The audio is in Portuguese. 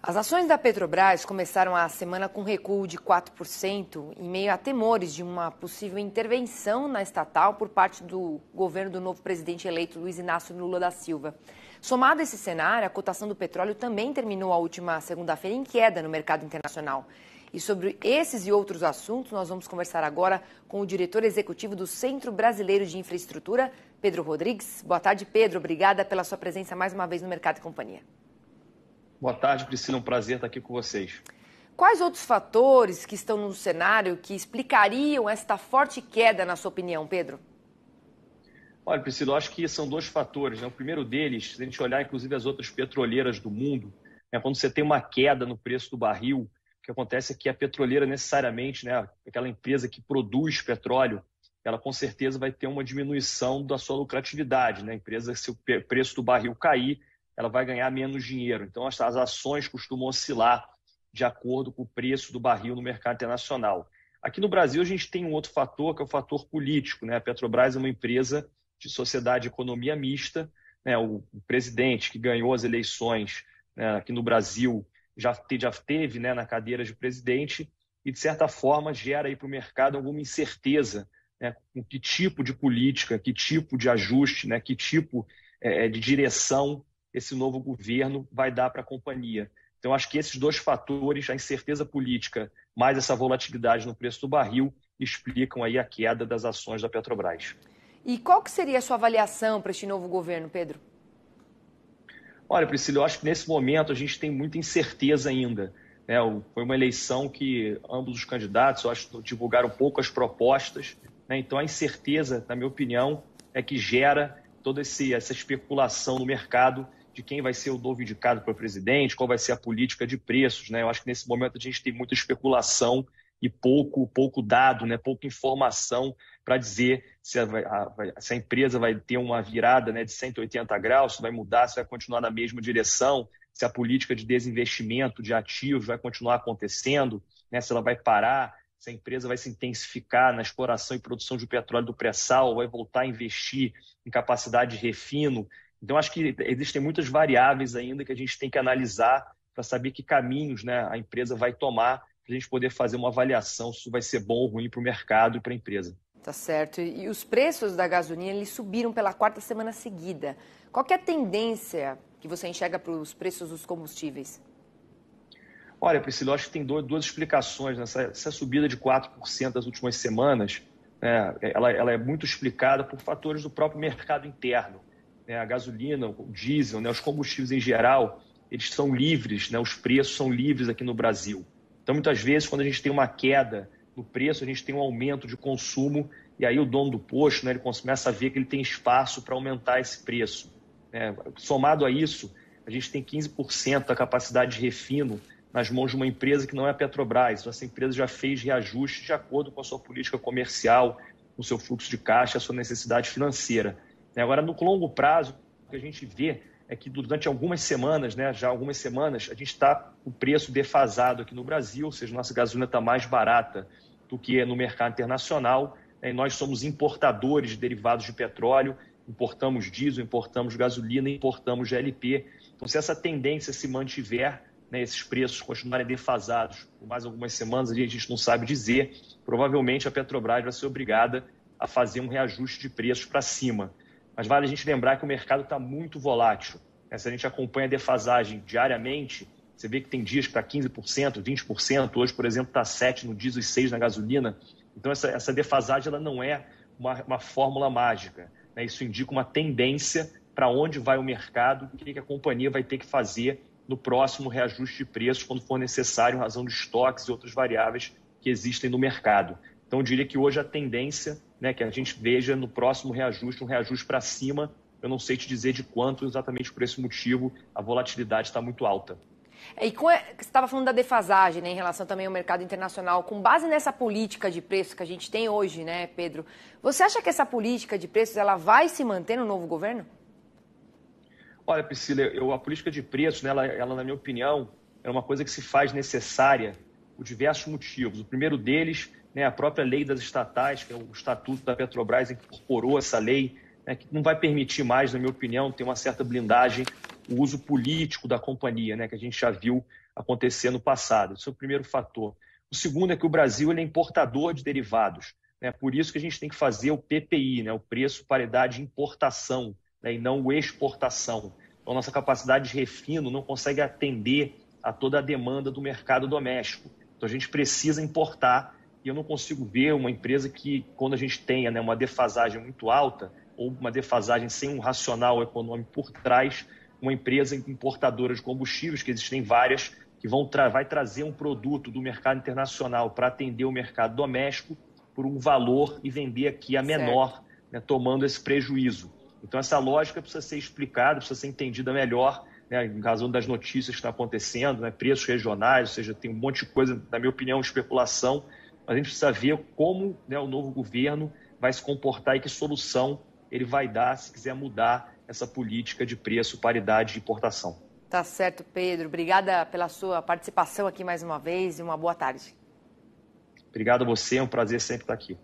As ações da Petrobras começaram a semana com recuo de 4%, em meio a temores de uma possível intervenção na estatal por parte do governo do novo presidente eleito Luiz Inácio Lula da Silva. Somado a esse cenário, a cotação do petróleo também terminou a última segunda-feira em queda no mercado internacional. E sobre esses e outros assuntos, nós vamos conversar agora com o diretor executivo do Centro Brasileiro de Infraestrutura, Pedro Rodrigues. Boa tarde, Pedro. Obrigada pela sua presença mais uma vez no Mercado e Companhia. Boa tarde, Priscila. É um prazer estar aqui com vocês. Quais outros fatores que estão no cenário que explicariam esta forte queda, na sua opinião, Pedro? Olha, Priscila, eu acho que são dois fatores, né? O primeiro deles, se a gente olhar inclusive as outras petroleiras do mundo, né? Quando você tem uma queda no preço do barril, o que acontece é que a petroleira necessariamente, né? Aquela empresa que produz petróleo, ela com certeza vai ter uma diminuição da sua lucratividade, né? A empresa, se o preço do barril cair, ela vai ganhar menos dinheiro. Então, as ações costumam oscilar de acordo com o preço do barril no mercado internacional. Aqui no Brasil, a gente tem um outro fator, que é o fator político, né? A Petrobras é uma empresa de sociedade de economia mista, né? O presidente que ganhou as eleições, né, aqui no Brasil já teve, né, na cadeira de presidente e, de certa forma, gera aí para o mercado alguma incerteza, né, com que tipo de política, que tipo de ajuste, né, que tipo de direção esse novo governo vai dar para a companhia. Então, acho que esses dois fatores, a incerteza política mais essa volatilidade no preço do barril, explicam aí a queda das ações da Petrobras. E qual que seria a sua avaliação para este novo governo, Pedro? Olha, Priscila, eu acho que nesse momento a gente tem muita incerteza ainda, né? Foi uma eleição que ambos os candidatos, eu acho, divulgaram pouco as propostas, né? Então, a incerteza, na minha opinião, é que gera toda essa especulação no mercado de quem vai ser o novo indicado para presidente, qual vai ser a política de preços, né? Eu acho que nesse momento a gente tem muita especulação e pouco dado, né? Pouca informação para dizer se a empresa vai ter uma virada, né, de 180 graus, se vai mudar, se vai continuar na mesma direção, se a política de desinvestimento de ativos vai continuar acontecendo, né? Se ela vai parar, se a empresa vai se intensificar na exploração e produção de petróleo do pré-sal, vai voltar a investir em capacidade de refino. Então, acho que existem muitas variáveis ainda que a gente tem que analisar para saber que caminhos, né, a empresa vai tomar para a gente poder fazer uma avaliação se isso vai ser bom ou ruim para o mercado e para a empresa. Tá certo. E os preços da gasolina eles subiram pela quarta semana seguida. Qual que é a tendência que você enxerga para os preços dos combustíveis? Olha, Priscila, eu acho que tem duas explicações. Essa subida de 4% das últimas semanas, né, ela é muito explicada por fatores do próprio mercado interno. A gasolina, o diesel, né, os combustíveis em geral, eles são livres, né, os preços são livres aqui no Brasil. Então, muitas vezes, quando a gente tem uma queda no preço, a gente tem um aumento de consumo e aí o dono do posto, né, ele começa a ver que ele tem espaço para aumentar esse preço. Somado a isso, a gente tem 15% da capacidade de refino nas mãos de uma empresa que não é a Petrobras. Então, essa empresa já fez reajuste de acordo com a sua política comercial, com o seu fluxo de caixa, a sua necessidade financeira. Agora, no longo prazo, o que a gente vê é que durante algumas semanas, né, já algumas semanas, a gente está com o preço defasado aqui no Brasil, ou seja, nossa gasolina está mais barata do que no mercado internacional. E nós somos importadores de derivados de petróleo, importamos diesel, importamos gasolina, importamos GLP. Então, se essa tendência se mantiver, né, esses preços continuarem defasados por mais algumas semanas, a gente não sabe dizer, provavelmente a Petrobras vai ser obrigada a fazer um reajuste de preços para cima. Mas vale a gente lembrar que o mercado está muito volátil. Se a gente acompanha a defasagem diariamente, você vê que tem dias que está 15%, 20%. Hoje, por exemplo, está 7% no diesel e 6% na gasolina. Então, essa defasagem ela não é uma fórmula mágica, né? Isso indica uma tendência para onde vai o mercado, o que a companhia vai ter que fazer no próximo reajuste de preços, quando for necessário, em razão de estoques e outras variáveis que existem no mercado. Então, eu diria que hoje a tendência, né, que a gente veja no próximo reajuste, um reajuste para cima. Eu não sei te dizer de quanto, exatamente por esse motivo, a volatilidade está muito alta. Você estava falando da defasagem, né, em relação também ao mercado internacional. Com base nessa política de preços que a gente tem hoje, né, Pedro, você acha que essa política de preços ela vai se manter no novo governo? Olha, Priscila, a política de preços, né, ela, na minha opinião, é uma coisa que se faz necessária por diversos motivos. O primeiro deles, né, a própria lei das estatais, que é o Estatuto da Petrobras, incorporou essa lei, né, que não vai permitir mais, na minha opinião, ter uma certa blindagem o uso político da companhia, né, que a gente já viu acontecer no passado. Esse é o primeiro fator. O segundo é que o Brasil ele é importador de derivados. Né, por isso que a gente tem que fazer o PPI, né, o preço paridade de importação, né, e não o exportação. Então, nossa capacidade de refino não consegue atender a toda a demanda do mercado doméstico. Então, a gente precisa importar e eu não consigo ver uma empresa que, quando a gente tenha, né, uma defasagem muito alta ou uma defasagem sem um racional econômico por trás, uma empresa importadora de combustíveis, que existem várias, que vai trazer um produto do mercado internacional para atender o mercado doméstico por um valor e vender aqui a menor, né, tomando esse prejuízo. Então, essa lógica precisa ser explicada, precisa ser entendida melhor, né, em razão das notícias que estão acontecendo, né, preços regionais, ou seja, tem um monte de coisa, na minha opinião, especulação, mas a gente precisa ver como, né, o novo governo vai se comportar e que solução ele vai dar se quiser mudar essa política de preço, paridade de importação. Tá certo, Pedro. Obrigada pela sua participação aqui mais uma vez e uma boa tarde. Obrigado a você, é um prazer sempre estar aqui.